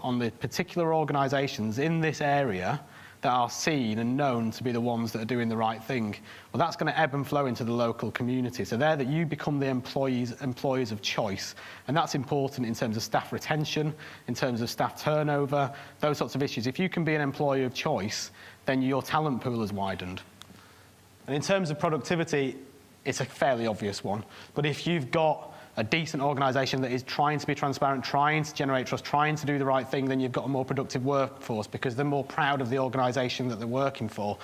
on the particular organisations in this area that are seen and known to be the ones that are doing the right thing. Well, that's going to ebb and flow into the local community. So there that you become the employers of choice. And that's important in terms of staff retention, in terms of staff turnover, those sorts of issues. If you can be an employer of choice, then your talent pool has widened. And in terms of productivity, it's a fairly obvious one. But if you've got a decent organisation that is trying to be transparent, trying to generate trust, trying to do the right thing, then you've got a more productive workforce because they're more proud of the organisation that they're working for.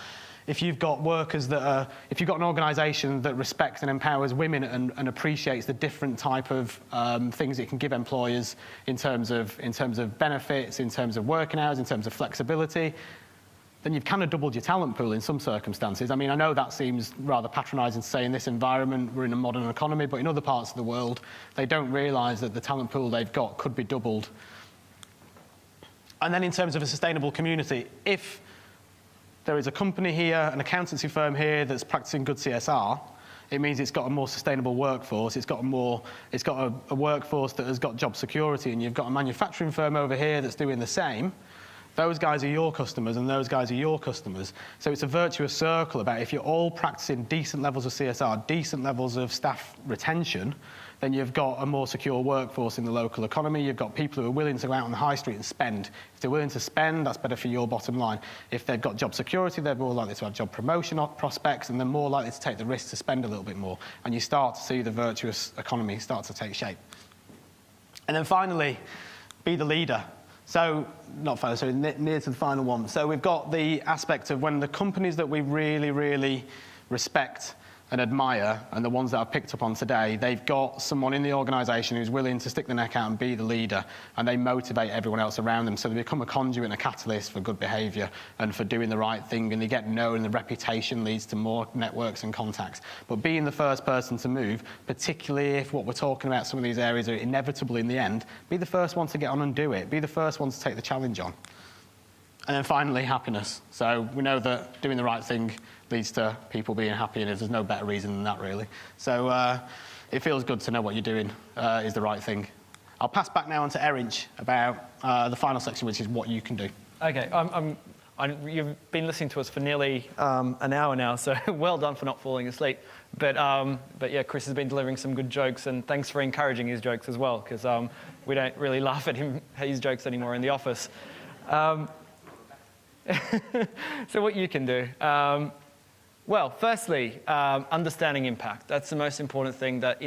If you've got workers that are, if you've got an organisation that respects and empowers women and appreciates the different type of things it can give employers in terms of benefits, in terms of working hours, in terms of flexibility, then you've kind of doubled your talent pool in some circumstances. I mean, I know that seems rather patronising to say in this environment, we're in a modern economy, but in other parts of the world, they don't realise that the talent pool they've got could be doubled. And then in terms of a sustainable community, if there is a company here, an accountancy firm here that's practising good CSR, it means it's got a more sustainable workforce, it's got a workforce that has got job security, and you've got a manufacturing firm over here that's doing the same. Those guys are your customers and those guys are your customers. So it's a virtuous circle about if you're all practicing decent levels of CSR, decent levels of staff retention, then you've got a more secure workforce in the local economy. You've got people who are willing to go out on the high street and spend. If they're willing to spend, that's better for your bottom line. If they've got job security, they're more likely to have job promotion prospects and they're more likely to take the risk to spend a little bit more. And you start to see the virtuous economy start to take shape. And then finally, be the leader. So, not final, sorry, near to the final one. So we've got the aspect of when the companies that we really, really respect and admire, and the ones that I've picked up on today, they've got someone in the organisation who's willing to stick the neck out and be the leader, and they motivate everyone else around them. So they become a conduit and a catalyst for good behaviour and for doing the right thing, and they get known, and the reputation leads to more networks and contacts. But being the first person to move, particularly if what we're talking about, some of these areas are inevitable in the end, be the first one to get on and do it. Be the first one to take the challenge on. And then finally, happiness. So we know that doing the right thing leads to people being happy, and there's no better reason than that, really. So it feels good to know what you're doing is the right thing. I'll pass back now on to Erinch about the final section, which is what you can do. Okay, you've been listening to us for nearly an hour now, so well done for not falling asleep. But yeah, Chris has been delivering some good jokes, and thanks for encouraging his jokes as well, because we don't really laugh at his jokes anymore in the office. So what you can do. Well, firstly, understanding impact. That's the most important thing that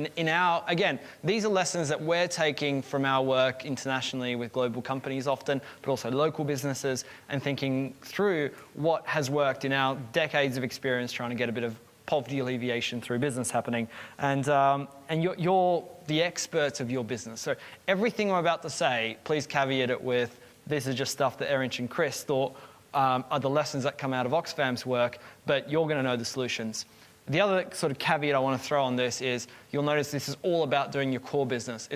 again, these are lessons that we're taking from our work internationally with global companies often, but also local businesses, and thinking through what has worked in our decades of experience trying to get a bit of poverty alleviation through business happening. And you're the experts of your business. So everything I'm about to say, please caveat it with, this is just stuff that Erinch and Chris thought are the lessons that come out of Oxfam's work, but you're going to know the solutions. The other sort of caveat I want to throw on this is you'll notice this is all about doing your core business.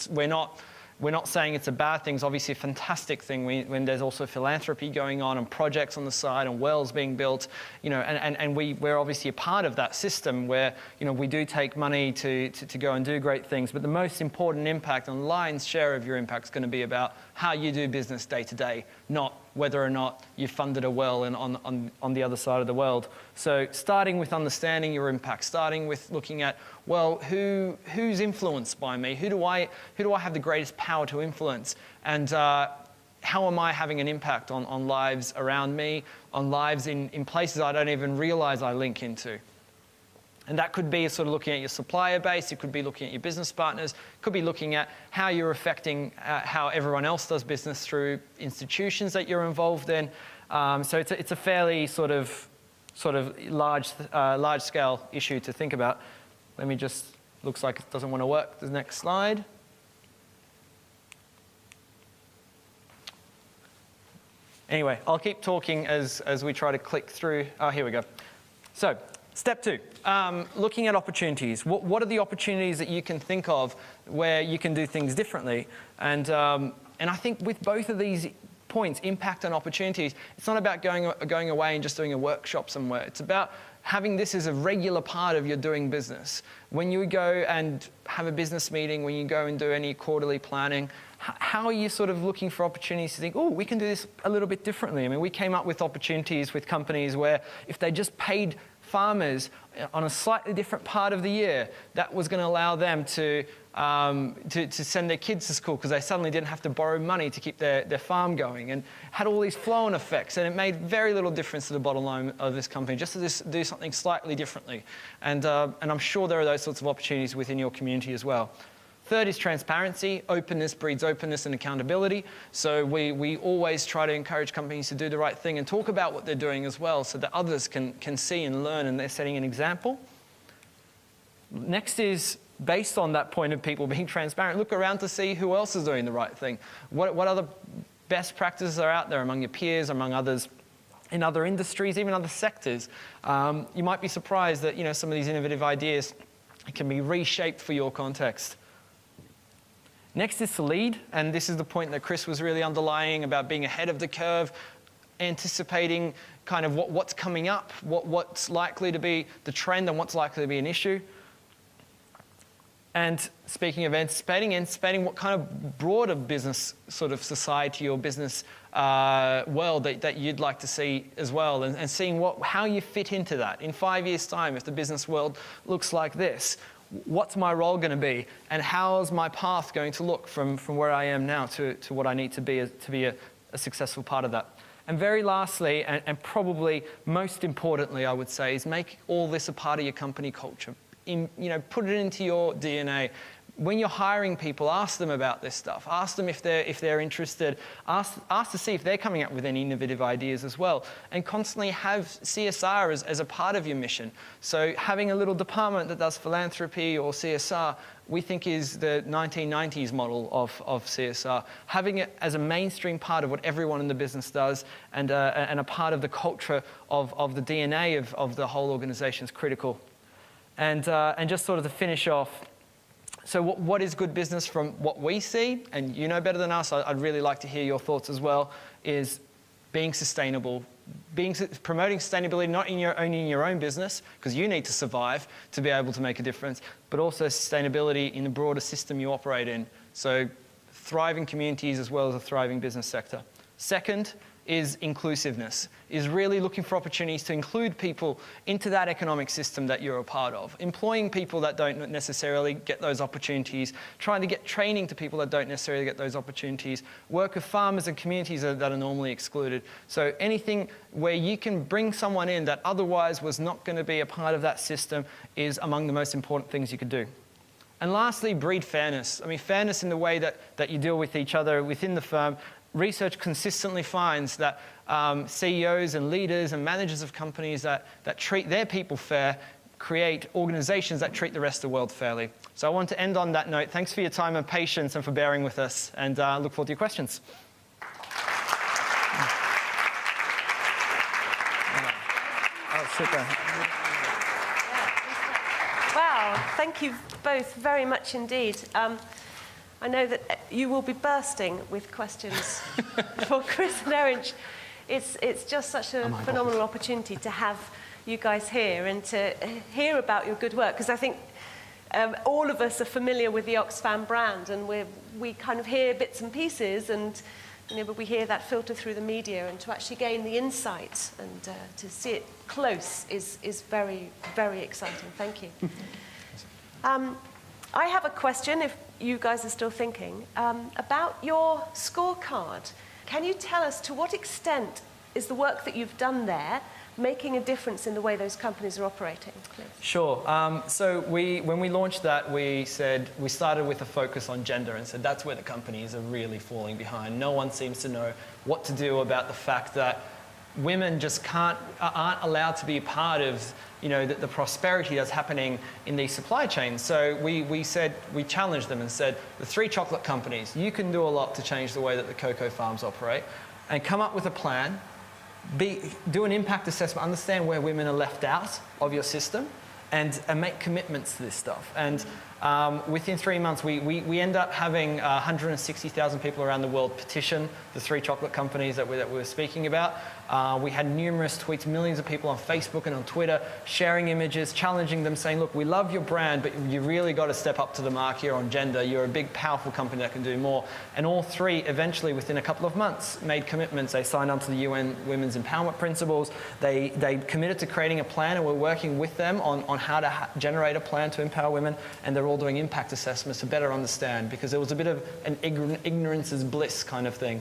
We're not saying it's a bad thing. It's obviously a fantastic thing when there's also philanthropy going on and projects on the side and wells being built, and we're obviously a part of that system where, we do take money to go and do great things. But the most important impact and lion's share of your impact is going to be about how you do business day to day, not whether or not you funded a well on the other side of the world. So starting with understanding your impact, starting with looking at, well, who's influenced by me? Who do I have the greatest power to influence? And how am I having an impact on lives around me, on lives in places I don't even realize I link into? And that could be sort of looking at your supplier base, it could be looking at your business partners, it could be looking at how you're affecting how everyone else does business through institutions that you're involved in. So it's a fairly sort of sort of large-scale issue to think about. Let me just, looks like it doesn't want to work. The next slide. Anyway, I'll keep talking as we try to click through. Oh, here we go. So, step 2, looking at opportunities. What are the opportunities that you can think of where you can do things differently? And I think with both of these points, impact and opportunities, it's not about going away and just doing a workshop somewhere. It's about having this as a regular part of your doing business. When you go and have a business meeting, when you go and do any quarterly planning, how are you sort of looking for opportunities to think, oh, we can do this a little bit differently? I mean, we came up with opportunities with companies where if they just paid farmers on a slightly different part of the year, that was going to allow them to send their kids to school because they suddenly didn't have to borrow money to keep their farm going, and had all these flow-on effects, and it made very little difference to the bottom line of this company just to do something slightly differently. And I'm sure there are those sorts of opportunities within your community as well. Third is transparency. Openness breeds openness and accountability. So we always try to encourage companies to do the right thing and talk about what they're doing as well so that others can see and learn and they're setting an example. Next is, based on that point of people being transparent, look around to see who else is doing the right thing. What other best practices are out there among your peers, among others in other industries, even other sectors. You might be surprised that some of these innovative ideas can be reshaped for your context. Next is to lead, and this is the point that Chris was really underlying about being ahead of the curve, anticipating kind of what's coming up, what's likely to be the trend and what's likely to be an issue. And speaking of anticipating what kind of broader business sort of society or business world that you'd like to see as well, and seeing how you fit into that. In 5 years' time, if the business world looks like this, what's my role going to be, and how's my path going to look from where I am now to what I need to be a successful part of that. And very lastly, and probably most importantly, I would say, is make all this a part of your company culture. Put it into your DNA. When you're hiring people, ask them about this stuff. Ask them if they're interested. Ask to see if they're coming up with any innovative ideas as well. And constantly have CSR as a part of your mission. So having a little department that does philanthropy or CSR, we think is the 1990s model of CSR. Having it as a mainstream part of what everyone in the business does and a part of the culture of the DNA of the whole organization is critical. And just sort of to finish off, so what is good business from what we see, and you know better than us, I'd really like to hear your thoughts as well, is being sustainable, promoting sustainability not only in your own business, because you need to survive to be able to make a difference, but also sustainability in the broader system you operate in. So thriving communities as well as a thriving business sector. Second is inclusiveness, is really looking for opportunities to include people into that economic system that you're a part of, employing people that don't necessarily get those opportunities, trying to get training to people that don't necessarily get those opportunities, work with farmers and communities that are normally excluded. So anything where you can bring someone in that otherwise was not going to be a part of that system is among the most important things you could do. And lastly, breed fairness. I mean, fairness in the way that you deal with each other within the firm. Research consistently finds that CEOs and leaders and managers of companies that treat their people fair create organizations that treat the rest of the world fairly. So I want to end on that note. Thanks for your time and patience and for bearing with us, and look forward to your questions. Oh, super. Wow, thank you both very much indeed. I know that you will be bursting with questions for Chris and Erinch. It's just such a phenomenal opportunity to have you guys here and to hear about your good work, because I think all of us are familiar with the Oxfam brand, and we kind of hear bits and pieces, and but we hear that filter through the media, and to actually gain the insight and to see it close is very, very exciting. Thank you. I have a question, if you guys are still thinking, about your scorecard. Can you tell us to what extent is the work that you've done there making a difference in the way those companies are operating, please? Sure. So when we launched that, we started with a focus on gender and said that's where the companies are really falling behind. No one seems to know what to do about the fact that women just aren't allowed to be a part of, you know, the prosperity that's happening in these supply chains. So we challenged them and said, the 3 chocolate companies, you can do a lot to change the way that the cocoa farms operate, and come up with a plan, do an impact assessment, understand where women are left out of your system, and make commitments to this stuff. And within 3 months, we end up having 160,000 people around the world petition the 3 chocolate companies that we were speaking about. We had numerous tweets, millions of people on Facebook and on Twitter sharing images, challenging them, saying, look, we love your brand, but you really got to step up to the mark here on gender. You're a big, powerful company that can do more. And all 3, eventually, within a couple of months, made commitments. They signed on to the UN Women's Empowerment Principles. They committed to creating a plan, and we're working with them on how to generate a plan to empower women. And they're all doing impact assessments to better understand, because there was a bit of an ignorance is bliss kind of thing.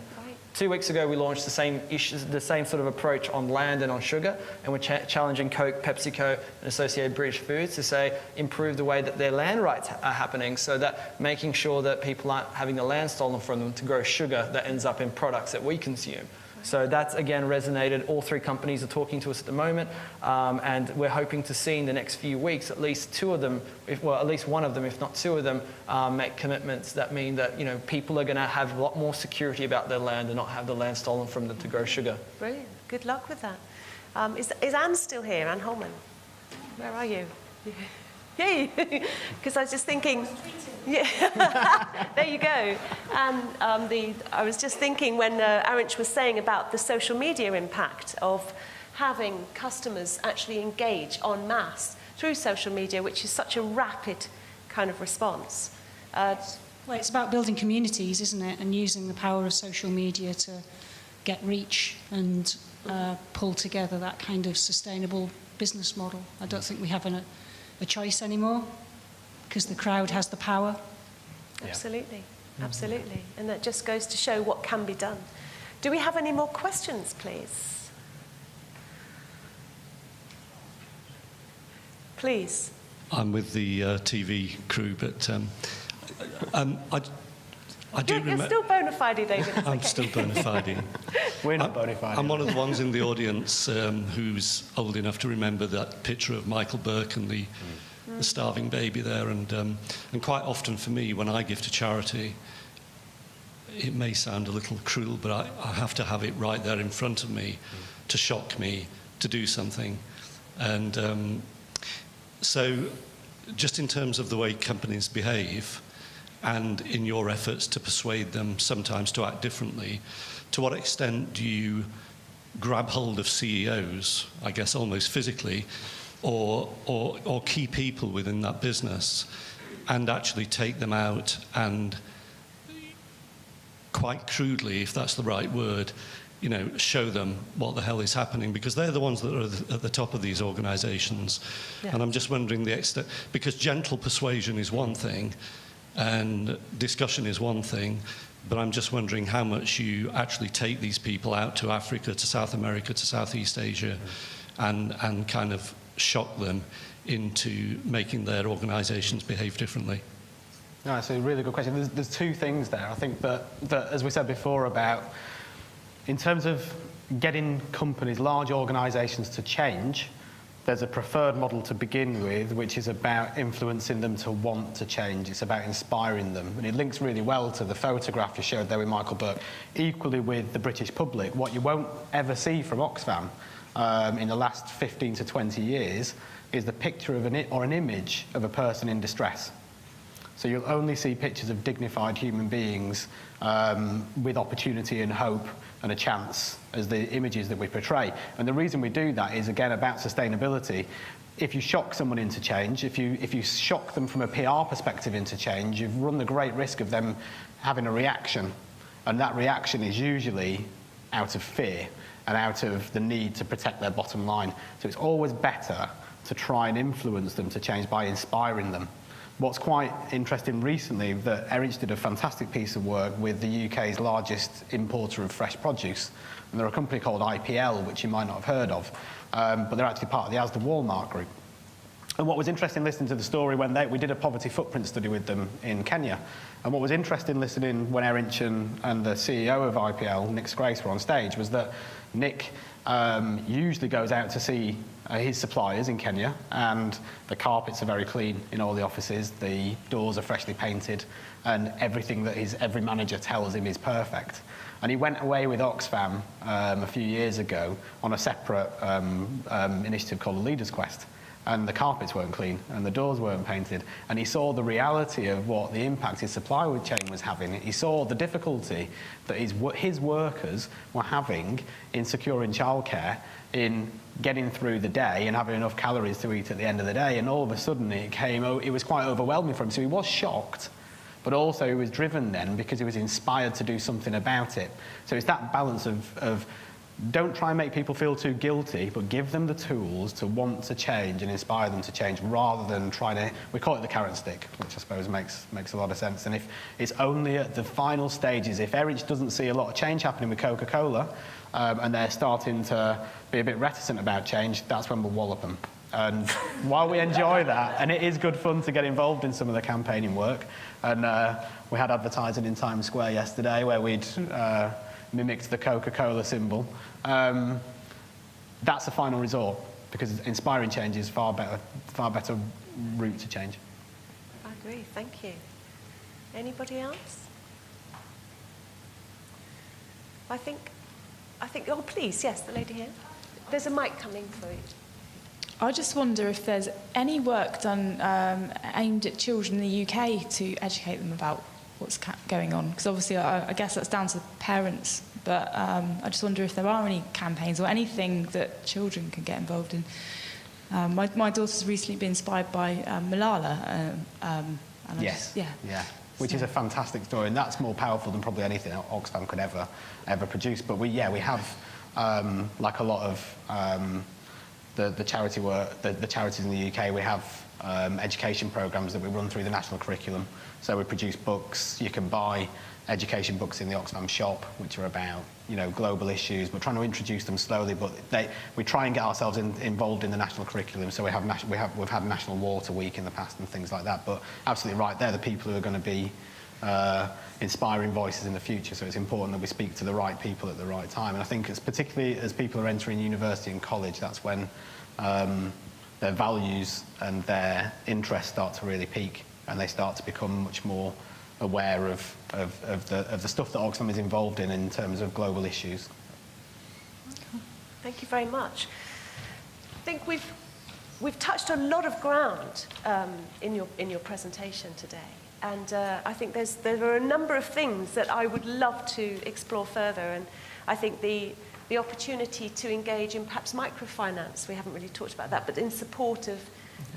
2 weeks ago, we launched the same issues, the same sort of approach on land and on sugar, and we're challenging Coke, PepsiCo, and Associated British Foods to say improve the way that their land rights are happening, so that making sure that people aren't having the land stolen from them to grow sugar that ends up in products that we consume. So that's, again, resonated. All 3 companies are talking to us at the moment, and we're hoping to see in the next few weeks at least 2 of them, at least 1 of them, if not 2 of them, make commitments that mean that, you know, people are going to have a lot more security about their land and not have the land stolen from them to grow sugar. Brilliant. Good luck with that. Is Anne still here, Anne Holman? Where are you? Yay! Because I was just thinking, yeah, there you go. And I was just thinking when Erinch was saying about the social media impact of having customers actually engage en masse through social media, which is such a rapid kind of response. Well, it's about building communities, isn't it? And using the power of social media to get reach and pull together that kind of sustainable business model. I don't think we have a choice anymore, because the crowd has the power. Absolutely, absolutely. And that just goes to show what can be done. Do we have any more questions, please? Please. I'm with the TV crew, but I do remember... You're still bona fide, David. I'm still bona fide. We're not bona fide. I'm one of the ones in the audience who's old enough to remember that picture of Michael Burke and the starving baby there. And quite often for me, when I give to charity, it may sound a little cruel, but I have to have it right there in front of me to shock me to do something. And so just in terms of the way companies behave, and in your efforts to persuade them sometimes to act differently, to what extent do you grab hold of CEOs, I guess almost physically, or key people within that business, and actually take them out and, quite crudely, if that's the right word, you know, show them what the hell is happening, because they're the ones that are at the top of these organisations. Yeah. And I'm just wondering the extent, because gentle persuasion is one thing, and discussion is one thing, but I'm just wondering how much you actually take these people out to Africa, to South America, to Southeast Asia, and kind of shock them into making their organisations behave differently. No, it's a really good question. There's 2 things there. I think that, as we said before, about in terms of getting companies, large organisations to change, there's a preferred model to begin with, which is about influencing them to want to change. It's about inspiring them. And it links really well to the photograph you showed there with Michael Burke. Equally with the British public, what you won't ever see from Oxfam in the last 15 to 20 years is the picture of an image of a person in distress. So you'll only see pictures of dignified human beings with opportunity and hope and a chance as the images that we portray. And the reason we do that is, again, about sustainability. If you shock someone into change, if you shock them from a PR perspective into change, you've run the great risk of them having a reaction. And that reaction is usually out of fear and out of the need to protect their bottom line. So it's always better to try and influence them to change by inspiring them. What's quite interesting recently, that Erinch did a fantastic piece of work with the UK's largest importer of fresh produce. And they're a company called IPL, which you might not have heard of, but they're actually part of the Asda Walmart group. And what was interesting listening to the story when we did a poverty footprint study with them in Kenya, and what was interesting listening when Erinch and the CEO of IPL, Nick Scrace, were on stage, was that Nick usually goes out to see his suppliers in Kenya, and the carpets are very clean in all the offices, the doors are freshly painted, and everything that every manager tells him is perfect. And he went away with Oxfam a few years ago on a separate initiative called the Leaders Quest. And the carpets weren't clean, and the doors weren't painted. And he saw the reality of what the impact his supply chain was having. He saw the difficulty that his workers were having in securing childcare, in getting through the day and having enough calories to eat at the end of the day. And all of a sudden it was quite overwhelming for him. So he was shocked, but also he was driven then because he was inspired to do something about it. So it's that balance of don't try and make people feel too guilty, but give them the tools to want to change and inspire them to change, rather than trying to, we call it the carrot and stick, which I suppose makes a lot of sense. And if it's only at the final stages, if Erinch doesn't see a lot of change happening with Coca-Cola, and they're starting to be a bit reticent about change, that's when we'll wallop them. And while we enjoy that, and it is good fun to get involved in some of the campaigning work, and we had advertising in Times Square yesterday where we'd mimicked the Coca-Cola symbol. That's the final resort, because inspiring change is far better route to change. I agree, thank you. Anybody else? I think, oh please, yes, the lady here. There's a mic coming for you. I just wonder if there's any work done aimed at children in the UK to educate them about what's going on, because obviously I guess that's down to the parents, but I just wonder if there are any campaigns or anything that children can get involved in. My daughter's recently been inspired by Malala. Yes, which is a fantastic story, and that's more powerful than probably anything Oxfam could ever produce. But we have, like a lot of the charity work, the charities in the UK, we have education programmes that we run through the national curriculum. So we produce books. You can buy education books in the Oxfam shop, which are about, global issues. We're trying to introduce them slowly, but we try and get ourselves involved in the national curriculum. So we've had National Water Week in the past and things like that. But absolutely right, they're the people who are going to be inspiring voices in the future. So it's important that we speak to the right people at the right time. And I think particularly as people are entering university and college, that's when their values and their interests start to really peak, and they start to become much more aware of the stuff that Oxfam is involved in terms of global issues. Thank you very much. I think we've touched a lot of ground in your presentation today, and I think there are a number of things that I would love to explore further, and I think the opportunity to engage in perhaps microfinance, we haven't really talked about that, but in support of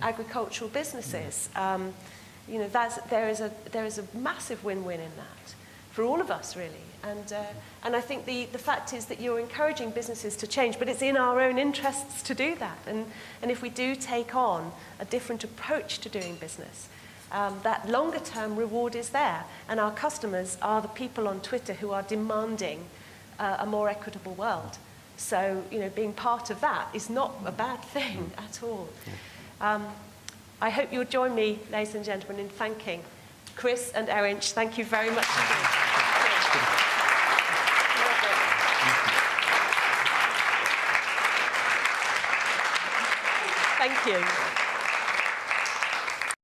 agricultural businesses. There is a massive win-win in that for all of us, really. And I think the fact is that you're encouraging businesses to change, but it's in our own interests to do that. And if we do take on a different approach to doing business, that longer-term reward is there. And our customers are the people on Twitter who are demanding a more equitable world. So, being part of that is not a bad thing at all. I hope you'll join me, ladies and gentlemen, in thanking Chris and Erinch. Thank you very much indeed. Thank you.